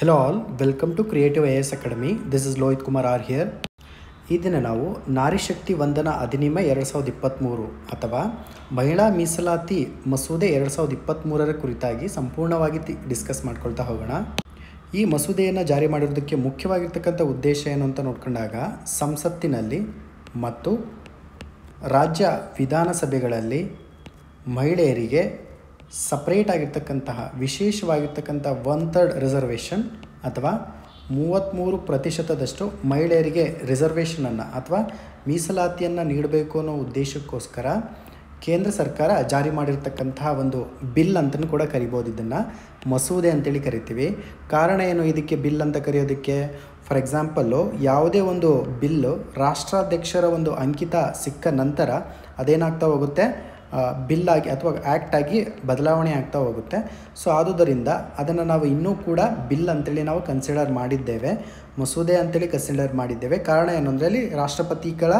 Hello all, welcome to Creative IAS Academy. This is Lohit Kumar R here. ಈ ದಿನ ನಾವು ನಾರಿ ಶಕ್ತಿ ವಂದನಾ ಅಧಿನಿಯಮ 2023 ಅಥವಾ ಮಹಿಳಾ ಮೀಸಲಾತಿ ಮಸೂದೆ 2023ರ ಕುರಿತಾಗಿ ಸಂಪೂರ್ಣವಾಗಿ ಡಿಸ್ಕಸ್ ಮಾಡ್ಕೊಳ್ತಾ ಹೋಗೋಣ. ಈ ಮಸೂದೆಯನ್ನು ಜಾರಿ ಮಾಡಿರೋದಕ್ಕೆ ಮುಖ್ಯವಾಗಿರ್ತಕ್ಕಂಥ ಉದ್ದೇಶ ಏನು ಅಂತ ನೋಡ್ಕೊಂಡಾಗ ಸಂಸತ್ತಿನಲ್ಲಿ ಮತ್ತು ರಾಜ್ಯ ವಿಧಾನಸಭೆಗಳಲ್ಲಿ ಮಹಿಳೆಯರಿಗೆ ಸಪ್ರೇಟ್ ಆಗಿರ್ತಕ್ಕಂತಹ ವಿಶೇಷವಾಗಿರ್ತಕ್ಕಂಥ 1/3 ರಿಸರ್ವೇಷನ್ ಅಥವಾ 33% ಮಹಿಳೆಯರಿಗೆ ರಿಸರ್ವೇಷನನ್ನು ಅಥವಾ ಮೀಸಲಾತಿಯನ್ನು ನೀಡಬೇಕು ಅನ್ನೋ ಉದ್ದೇಶಕ್ಕೋಸ್ಕರ ಕೇಂದ್ರ ಸರ್ಕಾರ ಜಾರಿ ಮಾಡಿರ್ತಕ್ಕಂತಹ ಒಂದು ಬಿಲ್ ಅಂತಲೂ ಕೂಡ ಕರಿಬೋದು. ಇದನ್ನು ಮಸೂದೆ ಅಂತೇಳಿ ಕರಿತೀವಿ. ಕಾರಣ ಏನು ಇದಕ್ಕೆ ಬಿಲ್ ಅಂತ ಕರೆಯೋದಕ್ಕೆ? ಫಾರ್ ಎಕ್ಸಾಂಪಲ್ಲು ಯಾವುದೇ ಒಂದು ಬಿಲ್ಲು ರಾಷ್ಟ್ರಾಧ್ಯಕ್ಷರ ಒಂದು ಅಂಕಿತ ಸಿಕ್ಕ ನಂತರ ಅದೇನಾಗ್ತಾ ಹೋಗುತ್ತೆ, ಬಿಲ್ಲಾಗಿ ಅಥವಾ ಆ್ಯಕ್ಟಾಗಿ ಬದಲಾವಣೆ ಆಗ್ತಾ ಹೋಗುತ್ತೆ. ಸೊ ಆದುದರಿಂದ ಅದನ್ನು ನಾವು ಇನ್ನೂ ಕೂಡ ಬಿಲ್ ಅಂತೇಳಿ ನಾವು ಕನ್ಸಿಡರ್ ಮಾಡಿದ್ದೇವೆ, ಮಸೂದೆ ಅಂತೇಳಿ ಕನ್ಸಿಡರ್ ಮಾಡಿದ್ದೇವೆ. ಕಾರಣ ಏನು ಅಂದರೆ ಅಲ್ಲಿ ರಾಷ್ಟ್ರಪತಿಗಳ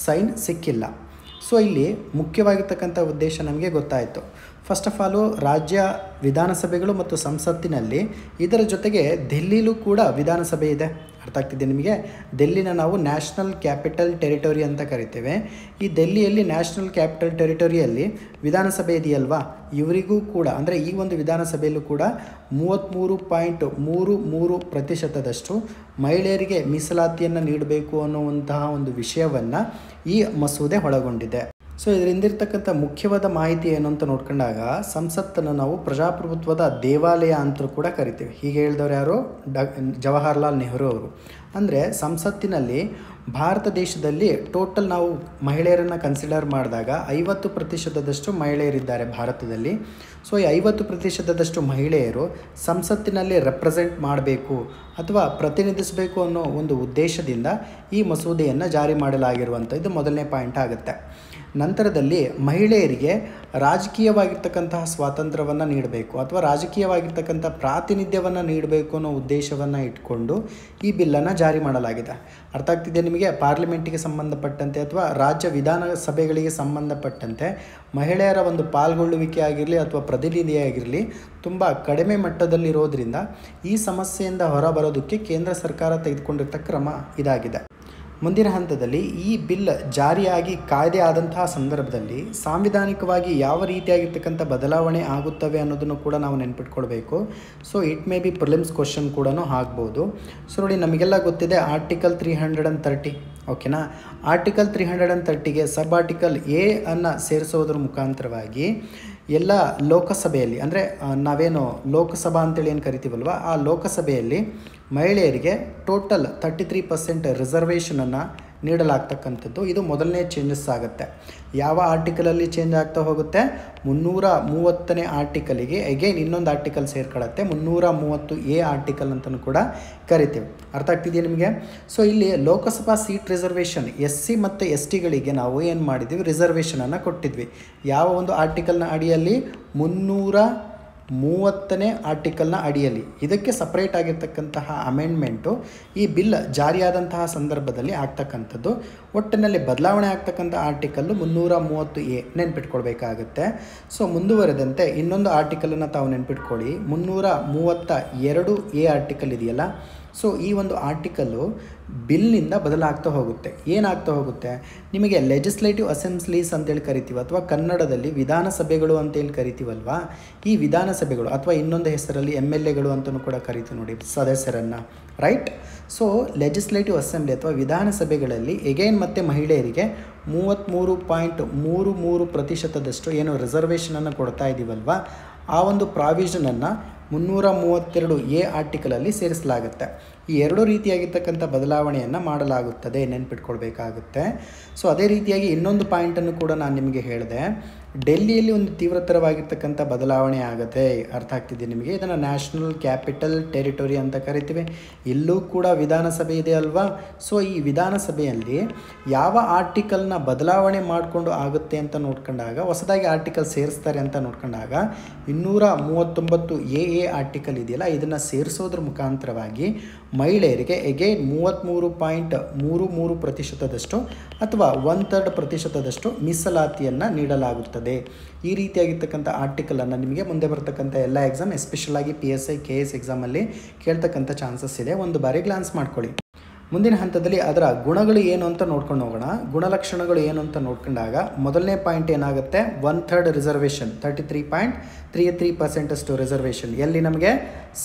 ಸೈನ್ ಸಿಕ್ಕಿಲ್ಲ. ಸೊ ಇಲ್ಲಿ ಮುಖ್ಯವಾಗಿರ್ತಕ್ಕಂಥ ಉದ್ದೇಶ ನಮಗೆ ಗೊತ್ತಾಯಿತು. ಫಸ್ಟ್ ಆಫ್ ಆಲು ರಾಜ್ಯ ವಿಧಾನಸಭೆಗಳು ಮತ್ತು ಸಂಸತ್ತಿನಲ್ಲಿ ಇದರ ಜೊತೆಗೆ ದಿಲ್ಲಿಲೂ ಕೂಡ ವಿಧಾನಸಭೆ ಇದೆ. ಅರ್ಥ ಆಗ್ತಿದೆ ನಿಮಗೆ? ದಿಲ್ಲಿನ ನಾವು ನ್ಯಾಷನಲ್ ಕ್ಯಾಪಿಟಲ್ ಟೆರಿಟರಿ ಅಂತ ಕರಿತೇವೆ. ಈ ದಿಲ್ಲಿಯಲ್ಲಿ ನ್ಯಾಷನಲ್ ಕ್ಯಾಪಿಟಲ್ ಟೆರಿಟರಿಯಲ್ಲಿ ವಿಧಾನಸಭೆ ಇದೆಯಲ್ವಾ, ಇವರಿಗೂ ಕೂಡ ಅಂದರೆ ಈ ಒಂದು ವಿಧಾನಸಭೆಯಲ್ಲೂ ಕೂಡ 33.33% ಮಹಿಳೆಯರಿಗೆ ಮೀಸಲಾತಿಯನ್ನು ನೀಡಬೇಕು ಅನ್ನುವಂತಹ ಒಂದು ವಿಷಯವನ್ನು ಈ ಮಸೂದೆ ಒಳಗೊಂಡಿದೆ. ಸೊ ಇದರಿಂದಿರ್ತಕ್ಕಂಥ ಮುಖ್ಯವಾದ ಮಾಹಿತಿ ಏನು ಅಂತ ನೋಡ್ಕೊಂಡಾಗ ಸಂಸತ್ತನ್ನು ನಾವು ಪ್ರಜಾಪ್ರಭುತ್ವದ ದೇವಾಲಯ ಅಂತಲೂ ಕೂಡ ಕರಿತೀವಿ. ಹೀಗೆ ಹೇಳಿದವರು ಯಾರು? ಜವಾಹರ್ಲಾಲ್ ನೆಹರು ಅವರು. ಅಂದರೆ ಸಂಸತ್ತಿನಲ್ಲಿ ಭಾರತ ದೇಶದಲ್ಲಿ ಟೋಟಲ್ ನಾವು ಮಹಿಳೆಯರನ್ನು ಕನ್ಸಿಡರ್ ಮಾಡಿದಾಗ 50% ಮಹಿಳೆಯರಿದ್ದಾರೆ ಭಾರತದಲ್ಲಿ. ಸೊ ಈ 50% ಮಹಿಳೆಯರು ಸಂಸತ್ತಿನಲ್ಲಿ ರೆಪ್ರೆಸೆಂಟ್ ಮಾಡಬೇಕು ಅಥವಾ ಪ್ರತಿನಿಧಿಸಬೇಕು ಅನ್ನೋ ಒಂದು ಉದ್ದೇಶದಿಂದ ಈ ಮಸೂದೆಯನ್ನು ಜಾರಿ ಮಾಡಲಾಗಿರುವಂಥದ್ದು ಮೊದಲನೇ ಪಾಯಿಂಟ್ ಆಗುತ್ತೆ. ನಂತರದಲ್ಲಿ ಮಹಿಳೆಯರಿಗೆ ರಾಜಕೀಯವಾಗಿರ್ತಕ್ಕಂತಹ ಸ್ವಾತಂತ್ರ್ಯವನ್ನು ನೀಡಬೇಕು ಅಥವಾ ರಾಜಕೀಯವಾಗಿರ್ತಕ್ಕಂಥ ಪ್ರಾತಿನಿಧ್ಯವನ್ನು ನೀಡಬೇಕು ಅನ್ನೋ ಉದ್ದೇಶವನ್ನು ಇಟ್ಕೊಂಡು ಈ ಬಿಲ್ಲನ್ನು ಜಾರಿ ಮಾಡಲಾಗಿದೆ. ಅರ್ಥ ಆಗ್ತಿದೆ ನಿಮಗೆ? ಪಾರ್ಲಿಮೆಂಟಿಗೆ ಸಂಬಂಧಪಟ್ಟಂತೆ ಅಥವಾ ರಾಜ್ಯ ವಿಧಾನಸಭೆಗಳಿಗೆ ಸಂಬಂಧಪಟ್ಟಂತೆ ಮಹಿಳೆಯರ ಒಂದು ಪಾಲ್ಗೊಳ್ಳುವಿಕೆ ಆಗಿರಲಿ ಅಥವಾ ಪ್ರತಿನಿಧಿಯಾಗಿರಲಿ ತುಂಬ ಕಡಿಮೆ ಮಟ್ಟದಲ್ಲಿರೋದ್ರಿಂದ ಈ ಸಮಸ್ಯೆಯಿಂದ ಹೊರಬರೋದಕ್ಕೆ ಕೇಂದ್ರ ಸರ್ಕಾರ ತೆಗೆದುಕೊಂಡಿರ್ತಕ್ಕ ಕ್ರಮ ಇದಾಗಿದೆ. ಮುಂದಿನ ಹಂತದಲ್ಲಿ ಈ ಬಿಲ್ ಜಾರಿಯಾಗಿ ಕಾಯ್ದೆ ಆದಂತಹ ಸಂದರ್ಭದಲ್ಲಿ ಸಾಂವಿಧಾನಿಕವಾಗಿ ಯಾವ ರೀತಿಯಾಗಿರ್ತಕ್ಕಂಥ ಬದಲಾವಣೆ ಆಗುತ್ತವೆ ಅನ್ನೋದನ್ನು ಕೂಡ ನಾವು ನೆನ್ಪಿಟ್ಕೊಳ್ಬೇಕು. So it may be prelims question ಕೂಡ ಆಗ್ಬೋದು. ಸೊ ನೋಡಿ, ನಮಗೆಲ್ಲ ಗೊತ್ತಿದೆ ಆರ್ಟಿಕಲ್ 330, ಓಕೆನಾ? ಆರ್ಟಿಕಲ್ 330ಗೆ ಸಬ್ ಆರ್ಟಿಕಲ್ ಎ ಅನ್ನು ಸೇರಿಸೋದ್ರ ಮುಖಾಂತರವಾಗಿ ಎಲ್ಲ ಲೋಕಸಭೆಯಲ್ಲಿ ಅಂದರೆ ನಾವೇನು ಲೋಕಸಭಾ ಅಂತೇಳಿ ಏನು ಕರಿತೀವಲ್ವ, ಆ ಲೋಕಸಭೆಯಲ್ಲಿ ಮಹಿಳೆಯರಿಗೆ ಟೋಟಲ್ 33% ರಿಸರ್ವೇಷನನ್ನು ನೀಡಲಾಗ್ತಕ್ಕಂಥದ್ದು. ಇದು ಮೊದಲನೇ ಚೇಂಜಸ್ ಆಗುತ್ತೆ. ಯಾವ ಆರ್ಟಿಕಲಲ್ಲಿ ಚೇಂಜ್ ಆಗ್ತಾ ಹೋಗುತ್ತೆ? 330ನೇ ಆರ್ಟಿಕಲಿಗೆ ಅಗೇನ್ ಇನ್ನೊಂದು ಆರ್ಟಿಕಲ್ ಸೇರ್ಕೊಳ್ಳುತ್ತೆ, 330A ಆರ್ಟಿಕಲ್ ಅಂತಲೂ ಕೂಡ ಕರಿತೀವಿ. ಅರ್ಥ ಆಗ್ತಿದೆಯಾ ನಿಮಗೆ? ಸೊ ಇಲ್ಲಿ ಲೋಕಸಭಾ ಸೀಟ್ ರಿಸರ್ವೇಷನ್ SC ಮತ್ತು STಗಳಿಗೆ ನಾವು ಏನು ಮಾಡಿದ್ವಿ? ರಿಸರ್ವೇಷನನ್ನು ಕೊಟ್ಟಿದ್ವಿ. ಯಾವ ಒಂದು ಆರ್ಟಿಕಲ್ನ ಅಡಿಯಲ್ಲಿ? 330ನೇ ಆರ್ಟಿಕಲ್ನ ಅಡಿಯಲ್ಲಿ. ಇದಕ್ಕೆ ಸಪ್ರೇಟ್ ಆಗಿರ್ತಕ್ಕಂತಹ ಅಮೆಂಡ್ಮೆಂಟು ಈ ಬಿಲ್ ಜಾರಿಯಾದಂತಹ ಸಂದರ್ಭದಲ್ಲಿ ಆಗ್ತಕ್ಕಂಥದ್ದು. ಒಟ್ಟಿನಲ್ಲಿ ಬದಲಾವಣೆ ಆಗ್ತಕ್ಕಂಥ ಆರ್ಟಿಕಲ್ಲು 330A ನೆನ್ಪಿಟ್ಕೊಳ್ಬೇಕಾಗುತ್ತೆ. ಸೊ ಮುಂದುವರೆದಂತೆ ಇನ್ನೊಂದು ಆರ್ಟಿಕಲನ್ನು ತಾವು ನೆನ್ಪಿಟ್ಕೊಳ್ಳಿ, 332A ಆರ್ಟಿಕಲ್ ಇದೆಯಲ್ಲ. ಸೊ ಈ ಒಂದು ಆರ್ಟಿಕಲ್ಲು ಬಿಲ್ನಿಂದ ಬದಲಾಗ್ತಾ ಹೋಗುತ್ತೆ. ಏನಾಗ್ತಾ ಹೋಗುತ್ತೆ? ನಿಮಗೆ ಲೆಜಿಸ್ಲೇಟಿವ್ ಅಸೆಂಬ್ಲೀಸ್ ಅಂತೇಳಿ ಕರಿತೀವಿ ಅಥವಾ ಕನ್ನಡದಲ್ಲಿ ವಿಧಾನಸಭೆಗಳು ಅಂತೇಳಿ ಕರಿತೀವಲ್ವಾ, ಈ ವಿಧಾನಸಭೆಗಳು ಅಥವಾ ಇನ್ನೊಂದು ಹೆಸರಲ್ಲಿ MLAಗಳು ಅಂತಲೂ ಕೂಡ ಕರಿತೀವಿ ನೋಡಿ ಸದಸ್ಯರನ್ನು, ರೈಟ್? ಸೊ ಲೆಜಿಸ್ಲೇಟಿವ್ ಅಸೆಂಬ್ಲಿ ಅಥವಾ ವಿಧಾನಸಭೆಗಳಲ್ಲಿ ಎಗೈನ್ ಮತ್ತೆ ಮಹಿಳೆಯರಿಗೆ 33.33% ಏನು ರಿಸರ್ವೇಷನನ್ನು ಕೊಡ್ತಾ ಇದ್ದೀವಲ್ವ, ಆ ಒಂದು ಪ್ರಾವಿಷನನ್ನು 332A ಆರ್ಟಿಕಲಲ್ಲಿ ಸೇರಿಸಲಾಗುತ್ತೆ. ಈ ಎರಡು ರೀತಿಯಾಗಿರ್ತಕ್ಕಂಥ ಬದಲಾವಣೆಯನ್ನು ಮಾಡಲಾಗುತ್ತದೆ, ನೆನ್ಪಿಟ್ಕೊಳ್ಬೇಕಾಗುತ್ತೆ. ಸೊ ಅದೇ ರೀತಿಯಾಗಿ ಇನ್ನೊಂದು ಪಾಯಿಂಟನ್ನು ಕೂಡ ನಾನು ನಿಮಗೆ ಹೇಳಿದೆ, ಡೆಲ್ಲಿಯಲ್ಲಿ ಒಂದು ತೀವ್ರತರವಾಗಿರ್ತಕ್ಕಂಥ ಬದಲಾವಣೆ ಆಗುತ್ತೆ. ಅರ್ಥ ಆಗ್ತಿದೆ ನಿಮಗೆ? ಇದನ್ನು ನ್ಯಾಷನಲ್ ಕ್ಯಾಪಿಟಲ್ ಟೆರಿಟರಿ ಅಂತ ಕರಿತೀವಿ. ಇಲ್ಲೂ ಕೂಡ ವಿಧಾನಸಭೆ ಇದೆ ಅಲ್ವಾ. ಸೊ ಈ ವಿಧಾನಸಭೆಯಲ್ಲಿ ಯಾವ ಆರ್ಟಿಕಲ್ನ ಬದಲಾವಣೆ ಮಾಡಿಕೊಂಡು ಆಗುತ್ತೆ ಅಂತ ನೋಡ್ಕೊಂಡಾಗ, ಹೊಸದಾಗಿ ಆರ್ಟಿಕಲ್ ಸೇರಿಸ್ತಾರೆ ಅಂತ ನೋಡ್ಕೊಂಡಾಗ 239AA ಆರ್ಟಿಕಲ್ ಇದೆಯಲ್ಲ, ಇದನ್ನು ಸೇರಿಸೋದ್ರ ಮುಖಾಂತರವಾಗಿ ಮಹಿಳೆಯರಿಗೆ ಎಗೈನ್ 33.33% ಅಥವಾ 1/3% ಮೀಸಲಾತಿಯನ್ನು ನೀಡಲಾಗುತ್ತದೆ ಮಾಡುತ್ತದೆ. ಈ ರೀತಿಯಾಗಿರ್ತಕ್ಕಂಥ ಆರ್ಟಿಕಲನ್ನು ನಿಮಗೆ ಮುಂದೆ ಬರ್ತಕ್ಕಂಥ ಎಲ್ಲ ಎಕ್ಸಾಮ್ ಎಸ್ಪೆಷಲ್ ಆಗಿ PSI KS ಎಕ್ಸಾಮಲ್ಲಿ ಕೇಳ್ತಕ್ಕಂಥ ಚಾನ್ಸಸ್ ಇದೆ. ಒಂದು ಬಾರಿ ಗ್ಲಾನ್ಸ್ ಮಾಡ್ಕೊಳ್ಳಿ. ಮುಂದಿನ ಹಂತದಲ್ಲಿ ಅದರ ಗುಣಗಳು ಏನು ಅಂತ ನೋಡ್ಕೊಂಡು ಹೋಗೋಣ. ಗುಣಲಕ್ಷಣಗಳು ಏನು ಅಂತ ನೋಡ್ಕೊಂಡಾಗ ಮೊದಲನೇ ಪಾಯಿಂಟ್ ಏನಾಗುತ್ತೆ, 1/3 ರಿಸರ್ವೇಷನ್, 33.33% ಅಷ್ಟು ರಿಸರ್ವೇಷನ್ ಎಲ್ಲಿ ನಮಗೆ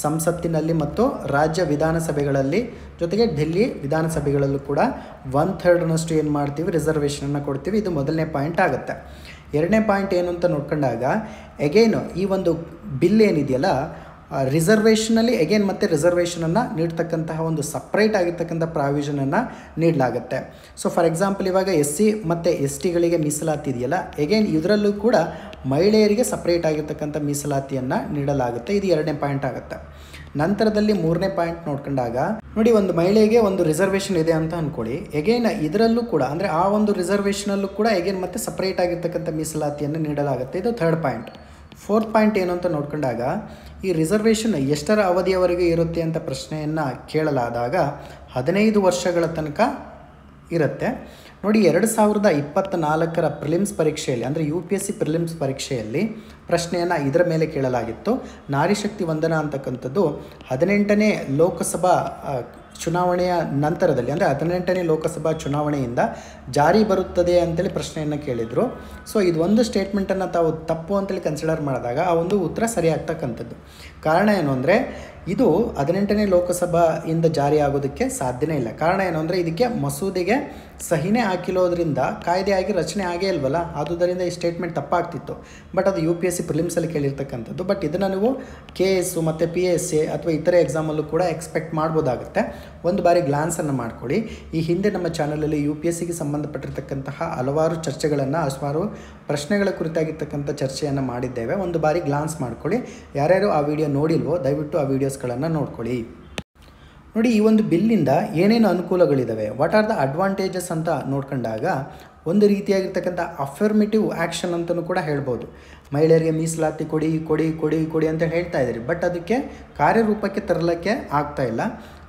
ಸಂಸತ್ತಿನಲ್ಲಿ ಮತ್ತು ರಾಜ್ಯ ವಿಧಾನಸಭೆಗಳಲ್ಲಿ ಜೊತೆಗೆ ಡೆಲ್ಲಿ ವಿಧಾನಸಭೆಗಳಲ್ಲೂ ಕೂಡ 1/3 ಏನು ಮಾಡ್ತೀವಿ, ರಿಸರ್ವೇಷನನ್ನು ಕೊಡ್ತೀವಿ. ಇದು ಮೊದಲನೇ ಪಾಯಿಂಟ್ ಆಗುತ್ತೆ. ಎರಡನೇ ಪಾಯಿಂಟ್ ಏನು ಅಂತ ನೋಡ್ಕೊಂಡಾಗ ಎಗೇನ್ ಈ ಒಂದು ಬಿಲ್ ಏನಿದೆಯಲ್ಲ ರಿಸರ್ವೇಷನಲ್ಲಿ ಎಗೇನ್ ಮತ್ತೆ ರಿಸರ್ವೇಷನನ್ನು ನೀಡ್ತಕ್ಕಂತಹ ಒಂದು ಸಪ್ರೇಟ್ ಆಗಿರ್ತಕ್ಕಂಥ ಪ್ರಾವಿಷನನ್ನು ನೀಡಲಾಗುತ್ತೆ. ಸೊ ಫಾರ್ ಎಕ್ಸಾಂಪಲ್ ಇವಾಗ SC ಮತ್ತು STಗಳಿಗೆ ಮೀಸಲಾತಿ ಇದೆಯಲ್ಲ, ಎಗೇನ್ ಇದರಲ್ಲೂ ಕೂಡ ಮಹಿಳೆಯರಿಗೆ ಸಪ್ರೇಟ್ ಆಗಿರ್ತಕ್ಕಂಥ ಮೀಸಲಾತಿಯನ್ನು ನೀಡಲಾಗುತ್ತೆ. ಇದು ಎರಡನೇ ಪಾಯಿಂಟ್ ಆಗುತ್ತೆ. ನಂತರದಲ್ಲಿ ಮೂರನೇ ಪಾಯಿಂಟ್ ನೋಡ್ಕೊಂಡಾಗ ನೋಡಿ, ಒಂದು ಮಹಿಳೆಗೆ ಒಂದು ರಿಸರ್ವೇಷನ್ ಇದೆ ಅಂತ ಅಂದ್ಕೊಳ್ಳಿ, ಎಗೇನ್ ಇದರಲ್ಲೂ ಕೂಡ ಅಂದರೆ ಆ ಒಂದು ರಿಸರ್ವೇಷನಲ್ಲೂ ಕೂಡ ಎಗೇನ್ ಮತ್ತೆ ಸಪ್ರೇಟ್ ಆಗಿರ್ತಕ್ಕಂಥ ಮೀಸಲಾತಿಯನ್ನು ನೀಡಲಾಗುತ್ತೆ. ಇದು ಥರ್ಡ್ ಪಾಯಿಂಟ್. ಫೋರ್ತ್ ಪಾಯಿಂಟ್ ಏನು ಅಂತ ನೋಡ್ಕೊಂಡಾಗ ಈ ರಿಸರ್ವೇಷನ್ ಎಷ್ಟರ ಅವಧಿಯವರೆಗೆ ಇರುತ್ತೆ ಅಂತ ಪ್ರಶ್ನೆಯನ್ನು ಕೇಳಲಾದಾಗ 15 ವರ್ಷಗಳ ತನಕ ಇರುತ್ತೆ. ನೋಡಿ, 2024 ಪ್ರಿಲಿಮ್ಸ್ ಪರೀಕ್ಷೆಯಲ್ಲಿ ಅಂದರೆ UPSC ಪ್ರಿಲಿಮ್ಸ್ ಪರೀಕ್ಷೆಯಲ್ಲಿ ಪ್ರಶ್ನೆಯನ್ನು ಇದರ ಮೇಲೆ ಕೇಳಲಾಗಿತ್ತು. ನಾರಿ ಶಕ್ತಿ ವಂದನ ಅಂತಕ್ಕಂಥದ್ದು 18ನೇ ಲೋಕಸಭಾ ಚುನಾವಣೆಯ ನಂತರದಲ್ಲಿ ಅಂದರೆ 18ನೇ ಲೋಕಸಭಾ ಚುನಾವಣೆಯಿಂದ ಜಾರಿ ಬರುತ್ತದೆ ಅಂತೇಳಿ ಪ್ರಶ್ನೆಯನ್ನು ಕೇಳಿದರು. ಸೊ ಇದು ಒಂದು ಸ್ಟೇಟ್ಮೆಂಟನ್ನು ತಾವು ತಪ್ಪು ಅಂತೇಳಿ ಕನ್ಸಿಡರ್ ಮಾಡಿದಾಗ ಆ ಒಂದು ಉತ್ತರ ಸರಿಯಾಗ್ತಕ್ಕಂಥದ್ದು. ಕಾರಣ ಏನು ಅಂದರೆ ಇದು 18ನೇ ಲೋಕಸಭೆಯಿಂದ ಜಾರಿ ಆಗೋದಕ್ಕೆ ಸಾಧ್ಯನೇ ಇಲ್ಲ. ಕಾರಣ ಏನು ಅಂದರೆ ಇದಕ್ಕೆ ಮಸೂದೆಗೆ ಸಹಿನೇ ಹಾಕಿರೋದ್ರಿಂದ ಕಾಯ್ದೆಯಾಗಿ ರಚನೆ ಆಗೇ ಇಲ್ವಲ್ಲ, ಆದುದರಿಂದ ಈ ಸ್ಟೇಟ್ಮೆಂಟ್ ತಪ್ಪಾಗ್ತಿತ್ತು. ಬಟ್ ಅದು UPSC ಪ್ರಿಲಿಮ್ಸಲ್ಲಿ ಕೇಳಿರ್ತಕ್ಕಂಥದ್ದು. ಬಟ್ ಇದನ್ನು ನೀವು KS ಮತ್ತು PSA ಅಥವಾ ಇತರೆ ಎಕ್ಸಾಮಲ್ಲೂ ಕೂಡ ಎಕ್ಸ್ಪೆಕ್ಟ್ ಮಾಡ್ಬೋದಾಗುತ್ತೆ. ಒಂದು ಬಾರಿ ಗ್ಲಾನ್ಸನ್ನು ಮಾಡ್ಕೊಳ್ಳಿ. ಈ ಹಿಂದೆ ನಮ್ಮ ಚಾನಲಲ್ಲಿ UPSCಗೆ ಸಂಬಂಧಪಟ್ಟಿರ್ತಕ್ಕಂತಹ ಹಲವಾರು ಚರ್ಚೆಗಳನ್ನು, ಹಲವಾರು ಪ್ರಶ್ನೆಗಳ ಕುರಿತಾಗಿರ್ತಕ್ಕಂಥ ಚರ್ಚೆಯನ್ನು ಮಾಡಿದ್ದೇವೆ. ಒಂದು ಬಾರಿ ಗ್ಲಾನ್ಸ್ ಮಾಡ್ಕೊಳ್ಳಿ. ಯಾರ್ಯಾರು ಆ ವಿಡಿಯೋ ನೋಡಿಲ್ವೋ ದಯವಿಟ್ಟು ಆ ವಿಡಿಯೋಸ್ಗಳನ್ನು ನೋಡ್ಕೊಳ್ಳಿ. ನೋಡಿ, ಈ ಒಂದು ಬಿಲ್ಲಿಂದ ಏನೇನು ಅನುಕೂಲಗಳಿದ್ದಾವೆ, ವಾಟ್ ಆರ್ ದ ಅಡ್ವಾಂಟೇಜಸ್ ಅಂತ ನೋಡ್ಕೊಂಡಾಗ ಒಂದು ರೀತಿಯಾಗಿರ್ತಕ್ಕಂಥ ಅಫರ್ಮೇಟಿವ್ ಆ್ಯಕ್ಷನ್ ಅಂತಲೂ ಕೂಡ ಹೇಳ್ಬೋದು. ಮಹಿಳೆಯರಿಗೆ ಮೀಸಲಾತಿ ಕೊಡಿ ಕೊಡಿ ಕೊಡಿ ಕೊಡಿ ಅಂತ ಹೇಳ್ತಾ ಇದ್ದೀರಿ, ಬಟ್ ಅದಕ್ಕೆ ಕಾರ್ಯರೂಪಕ್ಕೆ ತರಲಿಕ್ಕೆ ಆಗ್ತಾ ಇಲ್ಲ.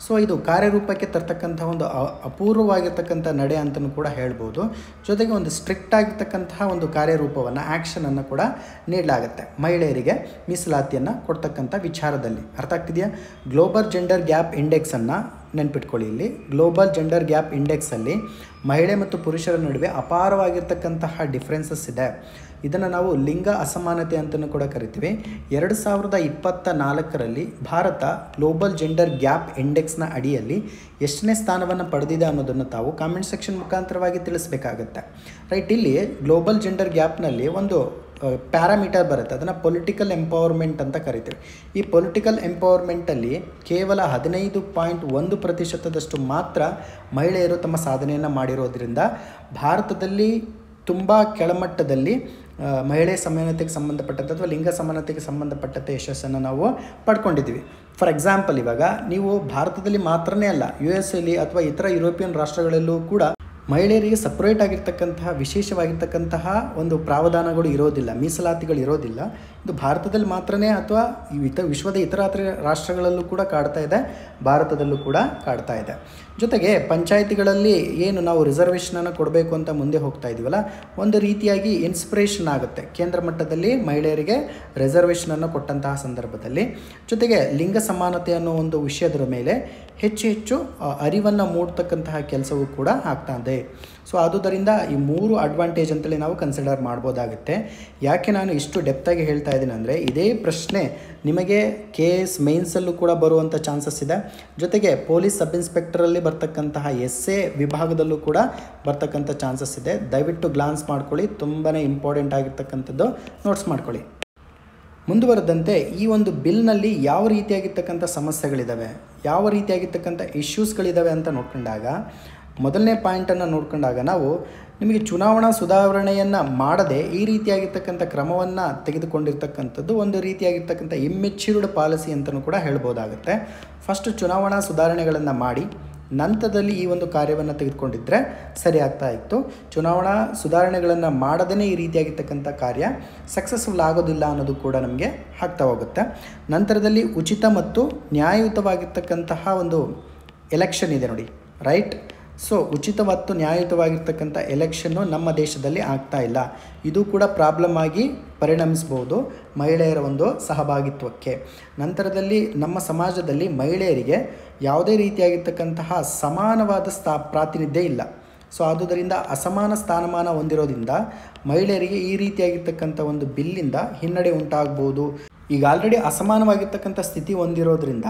ಸೊ ಇದು ಕಾರ್ಯರೂಪಕ್ಕೆ ತರ್ತಕ್ಕಂಥ ಒಂದು ಅಪೂರ್ವವಾಗಿರ್ತಕ್ಕಂಥ ನಡೆ ಅಂತಲೂ ಕೂಡ ಹೇಳ್ಬೋದು. ಜೊತೆಗೆ ಒಂದು ಸ್ಟ್ರಿಕ್ಟ್ ಆಗಿರ್ತಕ್ಕಂತಹ ಒಂದು ಕಾರ್ಯರೂಪವನ್ನು, ಆ್ಯಕ್ಷನನ್ನು ಕೂಡ ನೀಡಲಾಗುತ್ತೆ ಮಹಿಳೆಯರಿಗೆ ಮೀಸಲಾತಿಯನ್ನು ಕೊಡ್ತಕ್ಕಂಥ ವಿಚಾರದಲ್ಲಿ. ಅರ್ಥ ಆಗ್ತಿದೆಯಾ? ಗ್ಲೋಬಲ್ ಜೆಂಡರ್ ಗ್ಯಾಪ್ ಇಂಡೆಕ್ಸನ್ನು ನೆನ್ಪಿಟ್ಕೊಳ್ಳಿ. ಇಲ್ಲಿ ಗ್ಲೋಬಲ್ ಜೆಂಡರ್ ಗ್ಯಾಪ್ ಇಂಡೆಕ್ಸಲ್ಲಿ ಮಹಿಳೆ ಮತ್ತು ಪುರುಷರ ನಡುವೆ ಅಪಾರವಾಗಿರ್ತಕ್ಕಂತಹ ಡಿಫ್ರೆನ್ಸಸ್ ಇದೆ. ಇದನ್ನು ನಾವು ಲಿಂಗ ಅಸಮಾನತೆ ಅಂತಲೂ ಕೂಡ ಕರಿತೀವಿ. 2024ರಲ್ಲಿ ಭಾರತ ಗ್ಲೋಬಲ್ ಜೆಂಡರ್ ಗ್ಯಾಪ್ ಇಂಡೆಕ್ಸ್ನ ಅಡಿಯಲ್ಲಿ ಎಷ್ಟನೇ ಸ್ಥಾನವನ್ನು ಪಡೆದಿದೆ ಅನ್ನೋದನ್ನು ತಾವು ಕಾಮೆಂಟ್ ಸೆಕ್ಷನ್ ಮುಖಾಂತರವಾಗಿ ತಿಳಿಸಬೇಕಾಗತ್ತೆ. ರೈಟ್, ಇಲ್ಲಿ ಗ್ಲೋಬಲ್ ಜೆಂಡರ್ ಗ್ಯಾಪ್ನಲ್ಲಿ ಒಂದು ಪ್ಯಾರಾಮೀಟರ್ ಬರುತ್ತೆ, ಅದನ್ನು ಪೊಲಿಟಿಕಲ್ ಎಂಪವರ್ಮೆಂಟ್ ಅಂತ ಕರಿತೀವಿ. ಈ ಪೊಲಿಟಿಕಲ್ ಎಂಪವರ್ಮೆಂಟಲ್ಲಿ ಕೇವಲ 15.1% ಮಾತ್ರ ಮಹಿಳೆಯರು ತಮ್ಮ ಸಾಧನೆಯನ್ನು ಮಾಡಿರೋದ್ರಿಂದ ಭಾರತದಲ್ಲಿ ತುಂಬ ಕೆಳಮಟ್ಟದಲ್ಲಿ ಮಹಿಳೆ ಸಮಾನತೆಗೆ ಸಂಬಂಧಪಟ್ಟಂತೆ ಅಥವಾ ಲಿಂಗ ಸಮಾನತೆಗೆ ಸಂಬಂಧಪಟ್ಟಂತೆ ಯಶಸ್ಸನ್ನು ನಾವು ಪಡ್ಕೊಂಡಿದ್ದೀವಿ. ಫಾರ್ ಎಕ್ಸಾಂಪಲ್, ಇವಾಗ ನೀವು ಭಾರತದಲ್ಲಿ ಮಾತ್ರನೇ ಅಲ್ಲ, US ಅಲ್ಲಿ ಅಥವಾ ಇತರ ಯುರೋಪಿಯನ್ ರಾಷ್ಟ್ರಗಳಲ್ಲೂ ಕೂಡ ಮಹಿಳೆಯರಿಗೆ ಸಪ್ರೇಟ್ ಆಗಿರ್ತಕ್ಕಂತಹ ವಿಶೇಷವಾಗಿರ್ತಕ್ಕಂತಹ ಒಂದು ಪ್ರಾವಧಾನಗಳು ಇರೋದಿಲ್ಲ, ಮೀಸಲಾತಿಗಳು ಇರೋದಿಲ್ಲ. ಇದು ಭಾರತದಲ್ಲಿ ಮಾತ್ರನೇ ಅಥವಾ ವಿಶ್ವದ ಇತರ ರಾಷ್ಟ್ರಗಳಲ್ಲೂ ಕೂಡ ಕಾಡ್ತಾ ಇದೆ, ಭಾರತದಲ್ಲೂ ಕೂಡ ಕಾಡ್ತಾ ಇದೆ. ಜೊತೆಗೆ ಪಂಚಾಯಿತಿಗಳಲ್ಲಿ ಏನು ನಾವು ರಿಸರ್ವೇಷನನ್ನು ಕೊಡಬೇಕು ಅಂತ ಮುಂದೆ ಹೋಗ್ತಾ ಇದ್ದೀವಲ್ಲ, ಒಂದು ರೀತಿಯಾಗಿ ಇನ್ಸ್ಪಿರೇಷನ್ ಆಗುತ್ತೆ ಕೇಂದ್ರ ಮಟ್ಟದಲ್ಲಿ ಮಹಿಳೆಯರಿಗೆ ರಿಸರ್ವೇಷನನ್ನು ಕೊಟ್ಟಂತಹ ಸಂದರ್ಭದಲ್ಲಿ. ಜೊತೆಗೆ ಲಿಂಗ ಸಮಾನತೆ ಅನ್ನೋ ಒಂದು ವಿಷಯದ ಮೇಲೆ ಹೆಚ್ಚು ಅರಿವನ್ನು ಮೂಡ್ತಕ್ಕಂತಹ ಕೆಲಸವೂ ಕೂಡ ಆಗ್ತಾ ಇದೆ. ಸೊ ಆದುದರಿಂದ ಈ 3 ಅಡ್ವಾಂಟೇಜ್ ಅಂತೇಳಿ ನಾವು ಕನ್ಸಿಡರ್ ಮಾಡ್ಬೋದಾಗುತ್ತೆ. ಯಾಕೆ ನಾನು ಇಷ್ಟು ಡೆಪ್ತಾಗಿ ಹೇಳ್ತಾ ಇದ್ದೀನಿ ಅಂದರೆ, ಇದೇ ಪ್ರಶ್ನೆ ನಿಮಗೆ KS ಮೇನ್ಸಲ್ಲೂ ಕೂಡ ಬರುವಂಥ ಚಾನ್ಸಸ್ ಇದೆ. ಜೊತೆಗೆ ಪೊಲೀಸ್ ಸಬ್ ಇನ್ಸ್ಪೆಕ್ಟರಲ್ಲಿ ಬರ್ತಕ್ಕಂತಹ SA ವಿಭಾಗದಲ್ಲೂ ಕೂಡ ಬರ್ತಕ್ಕಂಥ ಚಾನ್ಸಸ್ ಇದೆ. ದಯವಿಟ್ಟು ಗ್ಲಾನ್ಸ್ ಮಾಡ್ಕೊಳ್ಳಿ, ತುಂಬಾ ಇಂಪಾರ್ಟೆಂಟ್ ಆಗಿರ್ತಕ್ಕಂಥದ್ದು, ನೋಟ್ಸ್ ಮಾಡ್ಕೊಳ್ಳಿ. ಮುಂದುವರೆದಂತೆ ಈ ಒಂದು ಬಿಲ್ನಲ್ಲಿ ಯಾವ ರೀತಿಯಾಗಿರ್ತಕ್ಕಂಥ ಸಮಸ್ಯೆಗಳಿದ್ದಾವೆ, ಯಾವ ರೀತಿಯಾಗಿರ್ತಕ್ಕಂಥ ಇಶ್ಯೂಸ್ಗಳಿದ್ದಾವೆ ಅಂತ ನೋಡ್ಕೊಂಡಾಗ, ಮೊದಲನೇ ಪಾಯಿಂಟನ್ನು ನೋಡ್ಕೊಂಡಾಗ ನಾವು ನಿಮಗೆ ಚುನಾವಣಾ ಸುಧಾರಣೆಯನ್ನು ಮಾಡದೆ ಈ ರೀತಿಯಾಗಿರ್ತಕ್ಕಂಥ ಕ್ರಮವನ್ನು ತೆಗೆದುಕೊಂಡಿರ್ತಕ್ಕಂಥದ್ದು ಒಂದು ರೀತಿಯಾಗಿರ್ತಕ್ಕಂಥ ಇಮ್ಮೆಚ್ಯೂರ್ಡ್ ಪಾಲಿಸಿ ಅಂತಲೂ ಕೂಡ ಹೇಳ್ಬೋದಾಗುತ್ತೆ. ಫಸ್ಟ್ ಚುನಾವಣಾ ಸುಧಾರಣೆಗಳನ್ನು ಮಾಡಿ ನಂತರದಲ್ಲಿ ಈ ಒಂದು ಕಾರ್ಯವನ್ನು ತೆಗೆದುಕೊಂಡಿದ್ದರೆ ಸರಿ ಆಗ್ತಾ ಇತ್ತು. ಚುನಾವಣಾ ಸುಧಾರಣೆಗಳನ್ನು ಮಾಡದೇ ಈ ರೀತಿಯಾಗಿರ್ತಕ್ಕಂಥ ಕಾರ್ಯ ಸಕ್ಸಸ್ಫುಲ್ ಆಗೋದಿಲ್ಲ ಅನ್ನೋದು ಕೂಡ ನಮಗೆ ಆಗ್ತಾ ಹೋಗುತ್ತೆ. ನಂತರದಲ್ಲಿ ಉಚಿತ ಮತ್ತು ನ್ಯಾಯಯುತವಾಗಿರ್ತಕ್ಕಂತಹ ಒಂದು ಎಲೆಕ್ಷನ್ ಇದೆ ನೋಡಿ, ರೈಟ್. ಸೊ ಉಚಿತ ಮತ್ತು ನ್ಯಾಯಯುತವಾಗಿರ್ತಕ್ಕಂಥ ಎಲೆಕ್ಷನ್ನು ನಮ್ಮ ದೇಶದಲ್ಲಿ ಆಗ್ತಾ ಇಲ್ಲ. ಇದು ಕೂಡ ಪ್ರಾಬ್ಲಮ್ ಆಗಿ ಪರಿಣಮಿಸ್ಬೋದು ಮಹಿಳೆಯರ ಒಂದು ಸಹಭಾಗಿತ್ವಕ್ಕೆ. ನಂತರದಲ್ಲಿ ನಮ್ಮ ಸಮಾಜದಲ್ಲಿ ಮಹಿಳೆಯರಿಗೆ ಯಾವುದೇ ರೀತಿಯಾಗಿರ್ತಕ್ಕಂತಹ ಸಮಾನವಾದ ಪ್ರಾತಿನಿಧ್ಯ ಇಲ್ಲ. ಸೊ ಆದುದರಿಂದ ಅಸಮಾನ ಸ್ಥಾನಮಾನ ಹೊಂದಿರೋದ್ರಿಂದ ಮಹಿಳೆಯರಿಗೆ ಈ ರೀತಿಯಾಗಿರ್ತಕ್ಕಂಥ ಒಂದು ಬಿಲ್ಲಿಂದ ಹಿನ್ನಡೆ ಉಂಟಾಗ್ಬೋದು. ಈಗ ಆಲ್ರೆಡಿ ಅಸಮಾನವಾಗಿರ್ತಕ್ಕಂಥ ಸ್ಥಿತಿ ಹೊಂದಿರೋದ್ರಿಂದ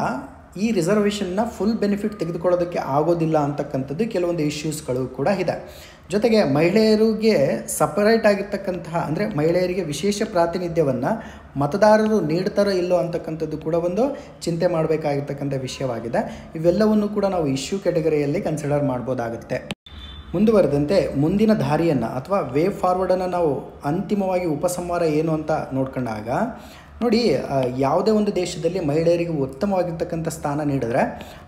ಈ ರಿಸರ್ವೇಷನ್ನ ಫುಲ್ ಬೆನಿಫಿಟ್ ತೆಗೆದುಕೊಳ್ಳೋದಕ್ಕೆ ಆಗೋದಿಲ್ಲ ಅಂತಕ್ಕಂಥದ್ದು ಕೆಲವೊಂದು ಇಶ್ಯೂಸ್ಗಳು ಕೂಡ ಇದೆ. ಜೊತೆಗೆ ಮಹಿಳೆಯರಿಗೆ ಸಪರೇಟ್ ಆಗಿರ್ತಕ್ಕಂತಹ ಅಂದರೆ ಮಹಿಳೆಯರಿಗೆ ವಿಶೇಷ ಪ್ರಾತಿನಿಧ್ಯವನ್ನು ಮತದಾರರು ನೀಡ್ತಾರೋ ಇಲ್ಲೋ ಅಂತಕ್ಕಂಥದ್ದು ಕೂಡ ಒಂದು ಚಿಂತೆ ಮಾಡಬೇಕಾಗಿರ್ತಕ್ಕಂಥ ವಿಷಯವಾಗಿದೆ. ಇವೆಲ್ಲವನ್ನು ಕೂಡ ನಾವು ಇಶ್ಯೂ ಕ್ಯಾಟಗರಿಯಲ್ಲಿ ಕನ್ಸಿಡರ್ ಮಾಡ್ಬೋದಾಗುತ್ತೆ. ಮುಂದುವರೆದಂತೆ ಮುಂದಿನ ದಾರಿಯನ್ನು ಅಥವಾ ವೇ ಫಾರ್ವರ್ಡನ್ನು ನಾವು ಅಂತಿಮವಾಗಿ ಉಪಸಂಹಾರ ಏನು ಅಂತ ನೋಡ್ಕೊಂಡಾಗ ನೋಡಿ, ಯಾವುದೇ ಒಂದು ದೇಶದಲ್ಲಿ ಮಹಿಳೆಯರಿಗೆ ಉತ್ತಮವಾಗಿರ್ತಕ್ಕಂಥ ಸ್ಥಾನ ನೀಡಿದ್ರೆ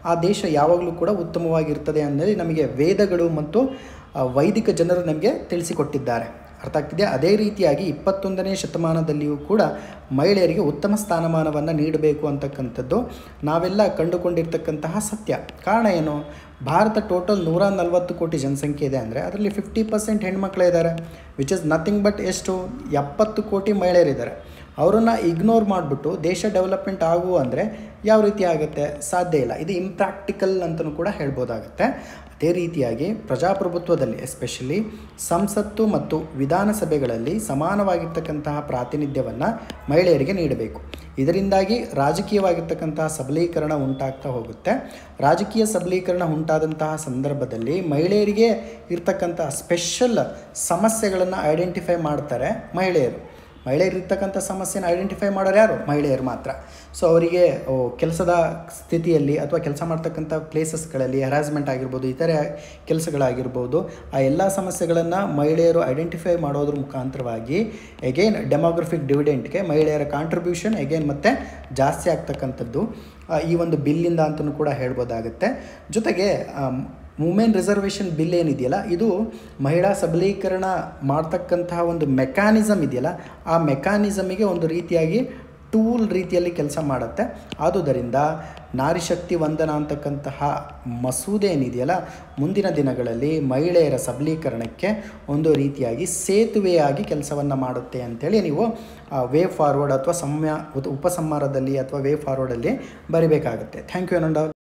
ಆ ದೇಶ ಯಾವಾಗಲೂ ಕೂಡ ಉತ್ತಮವಾಗಿರ್ತದೆ ಅನ್ನೋದು ನಮಗೆ ವೇದಗಳು ಮತ್ತು ವೈದಿಕ ಜನರು ನಮಗೆ ತಿಳಿಸಿಕೊಟ್ಟಿದ್ದಾರೆ. ಅರ್ಥ ಆಗ್ತಿದೆಯಾ? ಅದೇ ರೀತಿಯಾಗಿ 21ನೇ ಶತಮಾನದಲ್ಲಿಯೂ ಕೂಡ ಮಹಿಳೆಯರಿಗೆ ಉತ್ತಮ ಸ್ಥಾನಮಾನವನ್ನು ನೀಡಬೇಕು ಅಂತಕ್ಕಂಥದ್ದು ನಾವೆಲ್ಲ ಕಂಡುಕೊಂಡಿರ್ತಕ್ಕಂತಹ ಸತ್ಯ. ಕಾರಣ ಏನು? ಭಾರತ ಟೋಟಲ್ 140 ಕೋಟಿ ಜನಸಂಖ್ಯೆ ಇದೆ ಅಂದರೆ ಅದರಲ್ಲಿ 50% ಹೆಣ್ಮಕ್ಳೇ ಇದ್ದಾರೆ, ವಿಚ್ ಇಸ್ ನಥಿಂಗ್ ಬಟ್ ಎಷ್ಟು 70 ಕೋಟಿ ಮಹಿಳೆಯರಿದ್ದಾರೆ. ಅವರನ್ನು ಇಗ್ನೋರ್ ಮಾಡಿಬಿಟ್ಟು ದೇಶ ಡೆವಲಪ್ಮೆಂಟ್ ಆಗುವ ಅಂದರೆ ಯಾವ ರೀತಿ ಆಗುತ್ತೆ? ಸಾಧ್ಯ ಇಲ್ಲ. ಇದು ಇಂಪ್ರಾಕ್ಟಿಕಲ್ ಅಂತಲೂ ಕೂಡ ಹೇಳ್ಬೋದಾಗುತ್ತೆ. ಅದೇ ರೀತಿಯಾಗಿ ಪ್ರಜಾಪ್ರಭುತ್ವದಲ್ಲಿ ಎಸ್ಪೆಷಲಿ ಸಂಸತ್ತು ಮತ್ತು ವಿಧಾನಸಭೆಗಳಲ್ಲಿ ಸಮಾನವಾಗಿರ್ತಕ್ಕಂತಹ ಪ್ರಾತಿನಿಧ್ಯವನ್ನು ಮಹಿಳೆಯರಿಗೆ ನೀಡಬೇಕು. ಇದರಿಂದಾಗಿ ರಾಜಕೀಯವಾಗಿರ್ತಕ್ಕಂತಹ ಸಬಲೀಕರಣ ಉಂಟಾಗ್ತಾ ಹೋಗುತ್ತೆ. ರಾಜಕೀಯ ಸಬಲೀಕರಣ ಉಂಟಾದಂತಹ ಸಂದರ್ಭದಲ್ಲಿ ಮಹಿಳೆಯರಿಗೆ ಇರ್ತಕ್ಕಂಥ ಸ್ಪೆಷಲ್ ಸಮಸ್ಯೆಗಳನ್ನು ಐಡೆಂಟಿಫೈ ಮಾಡ್ತಾರೆ ಮಹಿಳೆಯರು. ಮಹಿಳೆಯರಿರ್ತಕ್ಕಂಥ ಸಮಸ್ಯೆನ ಐಡೆಂಟಿಫೈ ಮಾಡೋರು ಯಾರು? ಮಹಿಳೆಯರು ಮಾತ್ರ. ಸೊ ಅವರಿಗೆ ಕೆಲಸದ ಸ್ಥಿತಿಯಲ್ಲಿ ಅಥವಾ ಕೆಲಸ ಮಾಡ್ತಕ್ಕಂಥ ಪ್ಲೇಸಸ್ಗಳಲ್ಲಿ ಹ್ಯಾರಾಸ್ಮೆಂಟ್ ಆಗಿರ್ಬೋದು, ಇತರೆ ಕೆಲಸಗಳಾಗಿರ್ಬೋದು, ಆ ಎಲ್ಲ ಸಮಸ್ಯೆಗಳನ್ನು ಮಹಿಳೆಯರು ಐಡೆಂಟಿಫೈ ಮಾಡೋದ್ರ ಮುಖಾಂತರವಾಗಿ ಎಗೇನ್ ಡೆಮೋಗ್ರಫಿಕ್ ಡಿವಿಡೆಂಟ್ಗೆ ಮಹಿಳೆಯರ ಕಾಂಟ್ರಿಬ್ಯೂಷನ್ ಎಗೇನ್ ಮತ್ತೆ ಜಾಸ್ತಿ ಆಗ್ತಕ್ಕಂಥದ್ದು ಈ ಒಂದು ಬಿಲ್ಲಿಂದ ಅಂತಲೂ ಕೂಡ ಹೇಳ್ಬೋದಾಗುತ್ತೆ. ಜೊತೆಗೆ ವುಮೆನ್ ರಿಸರ್ವೇಷನ್ ಬಿಲ್ ಏನಿದೆಯಲ್ಲ, ಇದು ಮಹಿಳಾ ಸಬಲೀಕರಣ ಮಾಡ್ತಕ್ಕಂತಹ ಒಂದು ಮೆಕ್ಯಾನಿಸಮ್ ಇದೆಯಲ್ಲ, ಆ ಮೆಕ್ಯಾನಿಸಮಿಗೆ ಒಂದು ರೀತಿಯಾಗಿ ಟೂಲ್ ರೀತಿಯಲ್ಲಿ ಕೆಲಸ ಮಾಡುತ್ತೆ. ಆದುದರಿಂದ ನಾರಿ ಶಕ್ತಿ ವಂದನ ಅಂತಕ್ಕಂತಹ ಮಸೂದೆ ಏನಿದೆಯಲ್ಲ, ಮುಂದಿನ ದಿನಗಳಲ್ಲಿ ಮಹಿಳೆಯರ ಸಬಲೀಕರಣಕ್ಕೆ ಒಂದು ರೀತಿಯಾಗಿ ಸೇತುವೆಯಾಗಿ ಕೆಲಸವನ್ನು ಮಾಡುತ್ತೆ ಅಂಥೇಳಿ ನೀವು ವೇ ಫಾರ್ವರ್ಡ್ ಅಥವಾ ಉಪಸಂಹಾರದಲ್ಲಿ ಅಥವಾ ವೇ ಫಾರ್ವರ್ಡಲ್ಲಿ ಬರಿಬೇಕಾಗುತ್ತೆ. Thank you ಅನಂಡ್.